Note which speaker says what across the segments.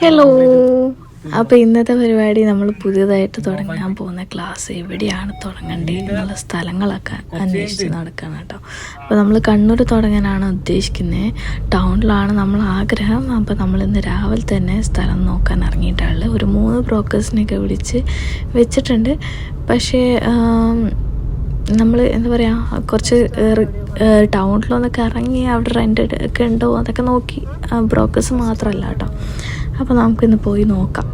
Speaker 1: Hello. അപ്പോൾ ഇന്നത്തെ പരിപാടി നമ്മൾ പുതിയതായിട്ട് തുടങ്ങാൻ പോകുന്ന ക്ലാസ് എവിടെയാണ് തുടങ്ങേണ്ടത് എന്നുള്ള സ്ഥലങ്ങളൊക്കെ അന്വേഷിച്ച് നടക്കണം കേട്ടോ. അപ്പോൾ നമ്മൾ കണ്ണൂർ തുടങ്ങാനാണ് ഉദ്ദേശിക്കുന്നത്. ടൗണിലാണ് നമ്മൾ ആഗ്രഹം. അപ്പോൾ നമ്മളിന്ന് രാവിലെ തന്നെ സ്ഥലം നോക്കാൻ ഇറങ്ങിയിട്ടുള്ളത്. ഒരു 3 ബ്രോക്കേഴ്സിനെയൊക്കെ വിളിച്ച് വെച്ചിട്ടുണ്ട്. പക്ഷേ നമ്മൾ എന്താ പറയുക, കുറച്ച് ടൗണിലൊന്നൊക്കെ ഇറങ്ങി അവിടെ റെൻ്റ് ഒക്കെ ഉണ്ടോ അതൊക്കെ നോക്കി. ബ്രോക്കേഴ്സ് മാത്രമല്ല കേട്ടോ. അപ്പോൾ നമുക്കിന്ന് പോയി നോക്കാം.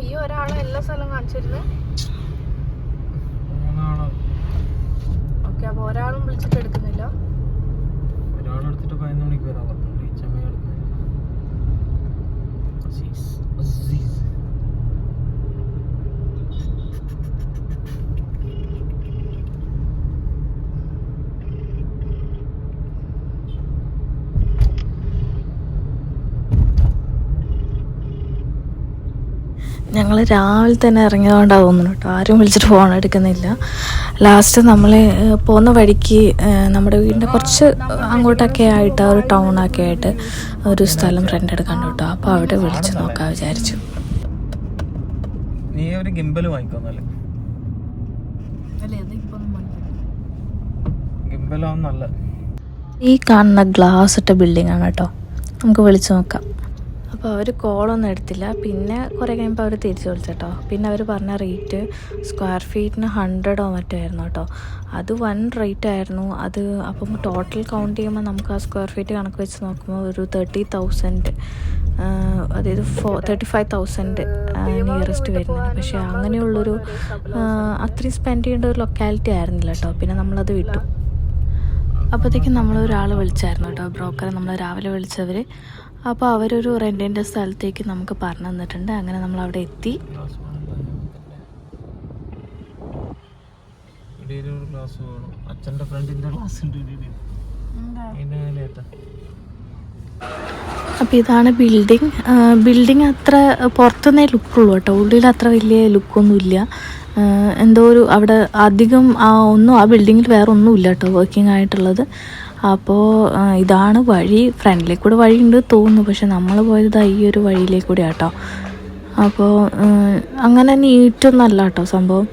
Speaker 1: ഈ ഒരാളെ എല്ലാ സ്ഥലവും കാണിച്ചിരുന്നു. ഓക്കെ, അപ്പോൾ ഒരാളും വിളിച്ചിട്ട് എടുക്കുന്നില്ല.
Speaker 2: ഒരാളെടുത്തിട്ട് 11 മണിക്ക് വരാൻ പറഞ്ഞു.
Speaker 1: ഞങ്ങൾ രാവിലെ തന്നെ ഇറങ്ങിയതുകൊണ്ടാണ് തോന്നുന്നു കേട്ടോ. ആരും വിളിച്ചിട്ട് ഫോൺ എടുക്കുന്നില്ല. ലാസ്റ്റ് നമ്മൾ പോകുന്ന വഴിക്ക് നമ്മുടെ വീടിൻ്റെ കുറച്ച് അങ്ങോട്ടൊക്കെ ആയിട്ട് ഒരു ടൗണൊക്കെ ആയിട്ട് ഒരു സ്ഥലം റെൻ്റ് എടുക്കാൻ കേട്ടോ. അപ്പോൾ അവിടെ വിളിച്ച് നോക്കാൻ വിചാരിച്ചു.
Speaker 2: നീ ഒരു ഗിംബൽ വാങ്ങിക്കോന്നല്ലേ? ഗിംബലാവും നല്ല.
Speaker 1: ഈ കാണുന്ന ഗ്ലാസ് ഇട്ട ബിൽഡിംഗ് ആണ് കേട്ടോ. നമുക്ക് വിളിച്ച് നോക്കാം. അപ്പോൾ അവർ കോളൊന്നും എടുത്തില്ല. പിന്നെ കുറേ കഴിയുമ്പോൾ അവർ തിരിച്ചു വിളിച്ചേട്ടോ. പിന്നെ അവർ പറഞ്ഞ റേറ്റ് സ്ക്വയർ ഫീറ്റിന് 100 മറ്റോ ആയിരുന്നു കേട്ടോ. അത് വൻ റേറ്റ് ആയിരുന്നു അത്. അപ്പം ടോട്ടൽ കൗണ്ട് ചെയ്യുമ്പോൾ നമുക്ക് ആ സ്ക്വയർ ഫീറ്റ് കണക്ക് വെച്ച് നോക്കുമ്പോൾ ഒരു 30,000, അതായത് 35,000 നിയറസ്റ്റ് വരുന്നുണ്ട്. പക്ഷേ അങ്ങനെയുള്ളൊരു അത്രയും സ്പെൻഡ് ചെയ്യേണ്ട ഒരു ലൊക്കാലിറ്റി ആയിരുന്നില്ല കേട്ടോ. പിന്നെ നമ്മളത് വിട്ടു. അപ്പോഴത്തേക്കും നമ്മളൊരാൾ വിളിച്ചായിരുന്നു കേട്ടോ, ബ്രോക്കറെ. നമ്മൾ രാവിലെ വിളിച്ചവർ. അപ്പോൾ അവരൊരു റെൻറ്റിൻ്റെ സ്ഥലത്തേക്ക് നമുക്ക് പറഞ്ഞു തന്നിട്ടുണ്ട്. അങ്ങനെ നമ്മൾ അവിടെ എത്തി. അപ്പോൾ ഇതാണ് ബിൽഡിങ് അത്ര പുറത്തുനിന്നേ ലുക്കുള്ളൂ കേട്ടോ. ഉള്ളിൽ അത്ര വലിയ ലുക്കൊന്നുമില്ല. എന്തോ ഒരു അവിടെ അധികം ഒന്നും ആ ബിൽഡിങ്ങിൽ വേറെ ഒന്നുമില്ല കേട്ടോ വർക്കിംഗ് ആയിട്ടുള്ളത്. അപ്പോൾ ഇതാണ് വഴി. ഫ്രണ്ടിലേക്ക് കൂടെ വഴിയുണ്ട് തോന്നുന്നു. പക്ഷെ നമ്മൾ പോയത് ഈ ഒരു വഴിയിലേക്ക് കൂടെ കേട്ടോ. അപ്പോൾ അങ്ങനെ നീറ്റൊന്നല്ല കേട്ടോ സംഭവം.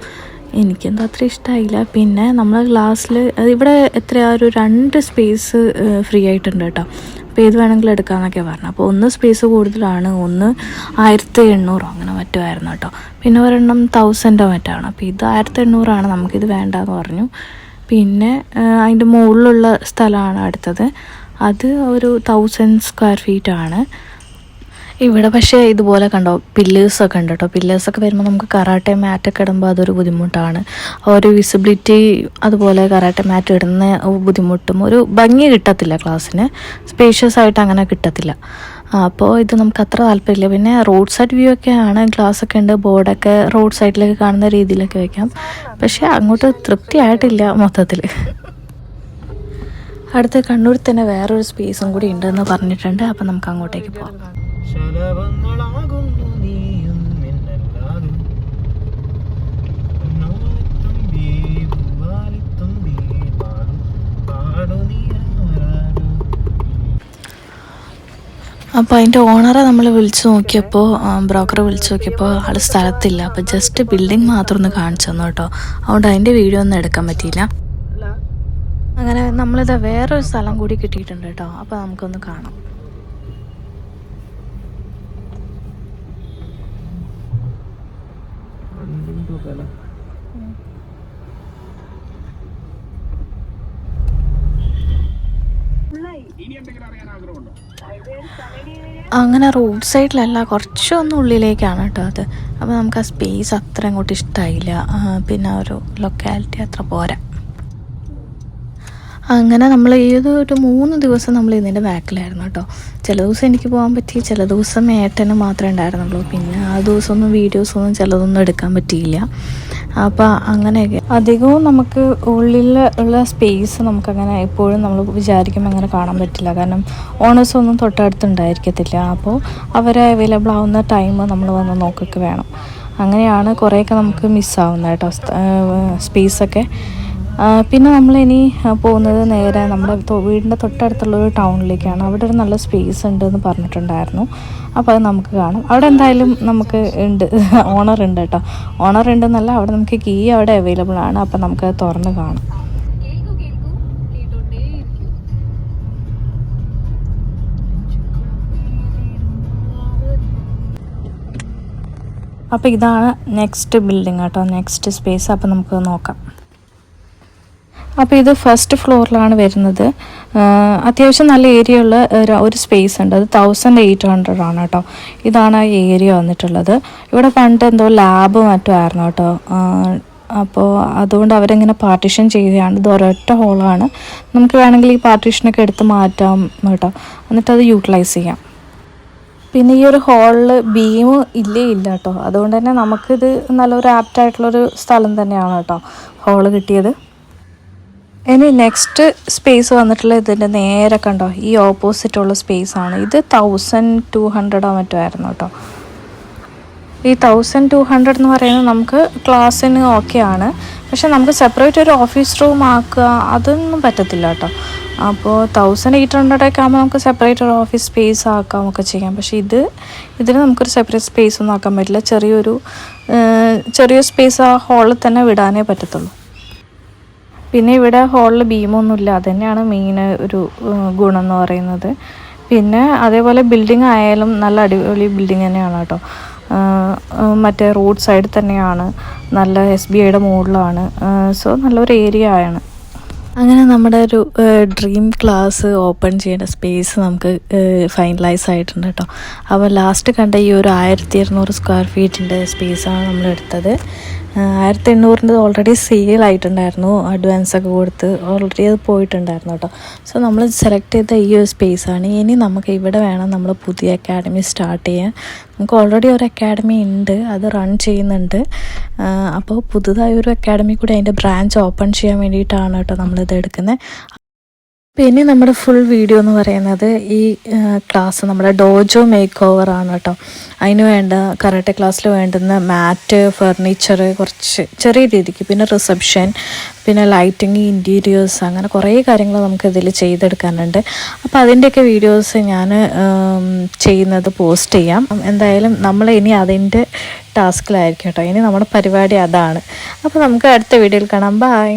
Speaker 1: എനിക്കെന്തോ അത്ര ഇഷ്ടമായില്ല. പിന്നെ നമ്മൾ ക്ലാസ്സിൽ ഇവിടെ എത്രയാ ഒരു 2 സ്പേസ് ഫ്രീ ആയിട്ടുണ്ട് കേട്ടോ. അപ്പോൾ ഏത് വേണമെങ്കിലും എടുക്കാമെന്നൊക്കെ പറഞ്ഞു. അപ്പോൾ ഒന്ന് സ്പേസ് കൂടുതലാണ്, ഒന്ന് 1800 അങ്ങനെ മറ്റോ ആയിരുന്നു കേട്ടോ. പിന്നെ ഒരെണ്ണം 1000 മറ്റാണ്. അപ്പോൾ ഇത് 1800 നമുക്കിത് വേണ്ടാന്ന് പറഞ്ഞു. പിന്നെ അതിൻ്റെ മുകളിലുള്ള സ്ഥലമാണ് അടുത്തത്. അത് ഒരു 1000 സ്ക്വയർ ഫീറ്റാണ്. ഇവിടെ പക്ഷേ ഇതുപോലെ കണ്ടോ പില്ലേഴ്സൊക്കെ ഉണ്ട് കേട്ടോ. പില്ലേഴ്സൊക്കെ വരുമ്പോൾ നമുക്ക് കറാട്ടെ മാറ്റൊക്കെ ഇടുമ്പോൾ അതൊരു ബുദ്ധിമുട്ടാണ്. ഒരു വിസിബിലിറ്റി അതുപോലെ കറാട്ടെ മാറ്റ് ഇടുന്ന ബുദ്ധിമുട്ടും ഒരു ഭംഗി കിട്ടത്തില്ല. ക്ലാസ്സിന് സ്പേഷ്യസ് ആയിട്ട് അങ്ങനെ കിട്ടത്തില്ല. അപ്പോൾ ഇത് നമുക്ക് അത്ര താല്പര്യമില്ല. പിന്നെ റോഡ് സൈഡ് വ്യൂ ഒക്കെയാണ്. ഗ്ലാസ്സൊക്കെ ഉണ്ട്, ബോർഡൊക്കെ റോഡ് സൈഡിലേക്ക് കാണുന്ന രീതിയിലൊക്കെ വെക്കാം. പക്ഷേ അങ്ങോട്ട് തൃപ്തിയായിട്ടില്ല മൊത്തത്തിൽ. അടുത്ത് കണ്ണൂരിൽ തന്നെ വേറൊരു സ്പേസും കൂടി ഉണ്ടെന്ന് പറഞ്ഞിട്ടുണ്ട്. അപ്പം നമുക്ക് അങ്ങോട്ടേക്ക് പോകാം. അപ്പോൾ അതിൻ്റെ ഓണറെ നമ്മൾ വിളിച്ച് നോക്കിയപ്പോൾ, ബ്രോക്കറെ വിളിച്ച് നോക്കിയപ്പോൾ ആൾ സ്ഥലത്തില്ല. അപ്പോൾ ജസ്റ്റ് ബിൽഡിംഗ് മാത്രം ഒന്ന് കാണിച്ചു തന്നു കേട്ടോ. അതുകൊണ്ട് അതിൻ്റെ വീഡിയോ ഒന്നും എടുക്കാൻ പറ്റിയില്ല. അങ്ങനെ നമ്മളിത് വേറൊരു സ്ഥലം കൂടി കിട്ടിയിട്ടുണ്ട് കേട്ടോ. അപ്പോൾ നമുക്കൊന്ന് കാണാം. അങ്ങനെ റോഡ് സൈഡിലല്ല, കുറച്ചൊന്നും ഉള്ളിലേക്കാണ് കേട്ടോ അത്. അപ്പോൾ നമുക്ക് ആ സ്പേസ് അത്ര അങ്ങോട്ട് ഇഷ്ടമായില്ല. പിന്നെ ഒരു ലൊക്കാലിറ്റി അത്ര പോരാ. അങ്ങനെ നമ്മൾ ഒരു 3 ദിവസം നമ്മൾ ഇതിൻ്റെ ബാക്കിലായിരുന്നു കേട്ടോ. ചില ദിവസം എനിക്ക് പോകാൻ പറ്റി, ചില ദിവസം ഏട്ടന് മാത്രമേ ഉണ്ടായിരുന്നുള്ളൂ. പിന്നെ ആ ദിവസമൊന്നും വീഡിയോസൊന്നും ചിലതൊന്നും എടുക്കാൻ പറ്റിയില്ല. അപ്പോൾ അങ്ങനെയൊക്കെ അധികവും നമുക്ക് ഉള്ളിൽ ഉള്ള സ്പേസ് നമുക്കങ്ങനെ എപ്പോഴും നമ്മൾ വിചാരിക്കുമ്പോൾ അങ്ങനെ കാണാൻ പറ്റില്ല. കാരണം ഓണേഴ്സൊന്നും തൊട്ടടുത്തുണ്ടായിരിക്കത്തില്ല. അപ്പോൾ അവരെ അവൈലബിൾ ആവുന്ന ടൈം നമ്മൾ വന്ന് നോക്കൊക്കെ വേണം. അങ്ങനെയാണ് കുറേയൊക്കെ നമുക്ക് മിസ്സാവുന്നത് കേട്ടോ സ്പേസൊക്കെ. പിന്നെ നമ്മളിനി പോകുന്നത് നേരെ നമ്മുടെ വീടിൻ്റെ തൊട്ടടുത്തുള്ളൊരു ടൗണിലേക്കാണ്. അവിടെ ഒരു നല്ല സ്പേസ് ഉണ്ട് എന്ന് പറഞ്ഞിട്ടുണ്ടായിരുന്നു. അപ്പോൾ അത് നമുക്ക് കാണാം. അവിടെ എന്തായാലും നമുക്ക് ഉണ്ട്, ഓണർ ഉണ്ട് കേട്ടോ. ഓണർ ഉണ്ടെന്നല്ല, അവിടെ നമുക്ക് കീ അവിടെ അവൈലബിൾ ആണ്. അപ്പോൾ നമുക്കത് തുറന്ന് കാണാം. അപ്പോൾ ഇതാണ് നെക്സ്റ്റ് ബിൽഡിംഗ് കേട്ടോ, നെക്സ്റ്റ് സ്പേസ്. അപ്പോൾ നമുക്ക് നോക്കാം. അപ്പോൾ ഇത് ഫസ്റ്റ് ഫ്ലോറിലാണ് വരുന്നത്. അത്യാവശ്യം നല്ല ഏരിയ ഉള്ള ഒരു സ്പേസ് ഉണ്ട്. അത് 1800 ആണ് കേട്ടോ. ഇതാണ് ആ ഏരിയ വന്നിട്ടുള്ളത്. ഇവിടെ പണ്ട് എന്തോ ലാബ് മറ്റും ആയിരുന്നു കേട്ടോ. അപ്പോൾ അതുകൊണ്ട് അവരിങ്ങനെ പാർട്ടീഷൻ ചെയ്യുകയാണ്. ഇത് ഒരൊറ്റ ഹോളാണ്. നമുക്ക് വേണമെങ്കിൽ ഈ പാർട്ടീഷനൊക്കെ എടുത്ത് മാറ്റാം കേട്ടോ, എന്നിട്ടത് യൂട്ടിലൈസ് ചെയ്യാം. പിന്നെ ഈ ഒരു ഹോളിൽ ബീം ഇല്ല കേട്ടോ. അതുകൊണ്ട് തന്നെ നമുക്കിത് നല്ലൊരു ആപ്റ്റായിട്ടുള്ളൊരു സ്ഥലം തന്നെയാണ് കേട്ടോ ഹോള് കിട്ടിയത്. ഇനി നെക്സ്റ്റ് സ്പേസ് വന്നിട്ടുള്ള ഇതിൻ്റെ നേരെ കണ്ടോ, ഈ ഓപ്പോസിറ്റുള്ള സ്പേസാണ്. ഇത് 1200 മറ്റോ ആയിരുന്നു കേട്ടോ. ഈ 1200 എന്ന് പറയുന്നത് നമുക്ക് ക്ലാസ്സിന് ഓക്കെയാണ്. പക്ഷെ നമുക്ക് സെപ്പറേറ്റ് ഒരു ഓഫീസ് റൂം ആക്കുക അതൊന്നും പറ്റത്തില്ല കേട്ടോ. അപ്പോൾ 1800 ഒക്കെ ആകുമ്പോൾ നമുക്ക് സെപ്പറേറ്റ് ഒരു ഓഫീസ് സ്പേസ് ആക്കാമൊക്കെ ചെയ്യാം. പക്ഷേ ഇതിന് നമുക്കൊരു സെപ്പറേറ്റ് സ്പേസ് ഒന്നും ആക്കാൻ പറ്റില്ല. ചെറിയ സ്പേസ് ആ ഹോളിൽ തന്നെ വിടാനേ പറ്റത്തുള്ളൂ. പിന്നെ ഇവിടെ ഹോളിൽ ബീമൊന്നുമില്ല, അത് തന്നെയാണ് മെയിൻ ഒരു ഗുണം എന്ന് പറയുന്നത്. പിന്നെ അതേപോലെ ബിൽഡിംഗ് ആയാലും നല്ല അടിപൊളി ബിൽഡിംഗ് തന്നെയാണ് കേട്ടോ. മറ്റേ റോഡ് സൈഡിൽ തന്നെയാണ്, നല്ല SBIയുടെ മുകളിലാണ്. സോ നല്ലൊരു ഏരിയ ആണ്. അങ്ങനെ നമ്മുടെ ഒരു ഡ്രീം ക്ലാസ് ഓപ്പൺ ചെയ്യേണ്ട സ്പേസ് നമുക്ക് ഫൈനലൈസ് ആയിട്ടുണ്ട് കേട്ടോ. അപ്പോൾ ലാസ്റ്റ് കണ്ട ഈ ഒരു 1200 സ്ക്വയർ ഫീറ്റിൻ്റെ സ്പേസാണ് നമ്മൾ എടുത്തത്. 1800 ഓൾറെഡി സെയിലായിട്ടുണ്ടായിരുന്നു, അഡ്വാൻസൊക്കെ കൊടുത്ത് ഓൾറെഡി അത് പോയിട്ടുണ്ടായിരുന്നു കേട്ടോ. സോ നമ്മൾ സെലക്ട് ചെയ്ത ഈ ഒരു സ്പേസാണ്. ഇനി നമുക്ക് ഇവിടെ വേണം നമ്മൾ പുതിയ അക്കാഡമി സ്റ്റാർട്ട് ചെയ്യാൻ. നമുക്ക് ഓൾറെഡി ഒരു അക്കാഡമി ഉണ്ട്, അത് റൺ ചെയ്യുന്നുണ്ട്. അപ്പോൾ പുതുതായി ഒരു അക്കാഡമി കൂടി അതിൻ്റെ ബ്രാഞ്ച് ഓപ്പൺ ചെയ്യാൻ വേണ്ടിയിട്ടാണ് കേട്ടോ നമ്മളിത് എടുക്കുന്നത്. പിന്നെ നമ്മുടെ ഫുൾ വീഡിയോ എന്ന് പറയുന്നത് ഈ ക്ലാസ് നമ്മുടെ ഡോജോ മേക്ക് ഓവർ ആണ് കേട്ടോ. അതിന് വേണ്ട കരാട്ടെ ക്ലാസ്സിൽ വേണ്ടുന്ന മാറ്റ്, ഫർണിച്ചർ, കുറച്ച് ചെറിയ രീതിക്ക്, പിന്നെ റിസപ്ഷൻ, പിന്നെ ലൈറ്റിങ്, ഇൻറ്റീരിയേഴ്സ്, അങ്ങനെ കുറേ കാര്യങ്ങൾ നമുക്ക് ഇതിൽ ചെയ്തെടുക്കാനുണ്ട്. അപ്പോൾ അതിൻ്റെയൊക്കെ വീഡിയോസ് ഞാൻ ചെയ്യുന്നത് പോസ്റ്റ് ചെയ്യാം. എന്തായാലും നമ്മൾ ഇനി അതിൻ്റെ ടാസ്കിലായിരിക്കും കേട്ടോ. ഇനി നമ്മുടെ പരിപാടി അതാണ്. അപ്പോൾ നമുക്ക് അടുത്ത വീഡിയോയിൽ കാണാം. ബൈ.